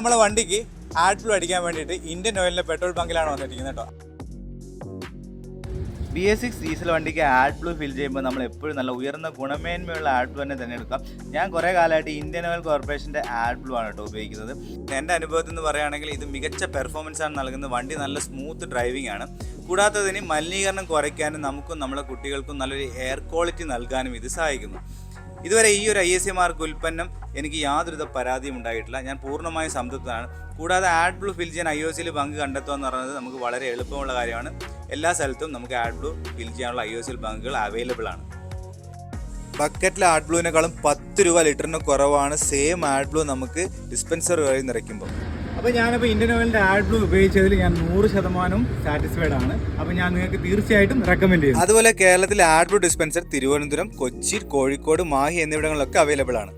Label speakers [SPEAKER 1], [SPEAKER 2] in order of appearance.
[SPEAKER 1] നമ്മളെ വണ്ടിക്ക് add blue അടിക്കാൻ വേണ്ടിയിട്ട് ഇന്ത്യൻ ഓയിലിൻ്റെ പെട്രോൾ ബങ്കിലാണ് വന്നിരിക്കുന്നത് കേട്ടോ. BS6 ഡീസൽ വണ്ടിക്ക് ആഡ് ബ്ലൂ ഫിൽ ചെയ്യുമ്പോൾ നമ്മൾ എപ്പോഴും നല്ല ഉയർന്ന ഗുണമേന്മയുള്ള ആഡ് ബ്ലൂ തന്നെ തിരഞ്ഞെടുക്കാം. ഞാൻ കുറേ കാലമായിട്ട് ഇന്ത്യൻ ഓയിൽ കോർപ്പറേഷൻ്റെ ആഡ് ബ്ലൂ ആണ് കേട്ടോ ഉപയോഗിക്കുന്നത്. എൻ്റെ അനുഭവത്തിൽ നിന്ന് പറയുകയാണെങ്കിൽ ഇത് മികച്ച പെർഫോമൻസ് ആണ് നൽകുന്നത്. വണ്ടി നല്ല സ്മൂത്ത് ഡ്രൈവിംഗ് ആണ്. കൂടാത്തതിന് മലിനീകരണം കുറയ്ക്കാനും നമുക്കും നമ്മുടെ കുട്ടികൾക്കും നല്ലൊരു എയർ ക്വാളിറ്റി നൽകാനും ഇത് സഹായിക്കുന്നു. ഇതുവരെ ഈ ഒരു ISC മാർക്ക് ഉൽപ്പന്നം എനിക്ക് യാതൊരുവിധ പരാതിയും ഉണ്ടായിട്ടില്ല. ഞാൻ പൂർണ്ണമായും സംതൃപ്തനാണ്. കൂടാതെ ആഡ് ബ്ലൂ ഫിൽ ചെയ്യാൻ IOCയിൽ ബങ്ക് കണ്ടെത്തുക എന്ന് പറയുന്നത് നമുക്ക് വളരെ എളുപ്പമുള്ള കാര്യമാണ്. എല്ലാ സ്ഥലത്തും നമുക്ക് ആഡ് ബ്ലൂ ഫിൽ ചെയ്യാനുള്ള IOCയിൽ ബങ്കുകൾ അവൈലബിൾ ആണ്. ബക്കറ്റിലെ ആഡ് ബ്ലൂവിനേക്കാളും 10 രൂപ ലിറ്ററിന് കുറവാണ് സെയിം ആഡ് ബ്ലൂ നമുക്ക് ഡിസ്പെൻസർ വഴി നിറയ്ക്കുമ്പോൾ. അപ്പോൾ ഞാനിപ്പോൾ ഇന്ത്യൻ ഓയിലിൻ്റെ ആഡ് ബ്ലൂ ഉപയോഗിച്ചതിൽ ഞാൻ 100% സാറ്റിസ്ഫൈഡ് ആണ്. അപ്പോൾ ഞാൻ നിങ്ങൾക്ക് തീർച്ചയായിട്ടും റെക്കമെൻഡ് ചെയ്യുന്നു. അതുപോലെ കേരളത്തിലെ AdBlue dispenser Thiruvananthapuram, Kochi, Kozhikode, Mahe എന്നിവിടങ്ങളിലൊക്കെ അവൈലബിൾ ആണ്.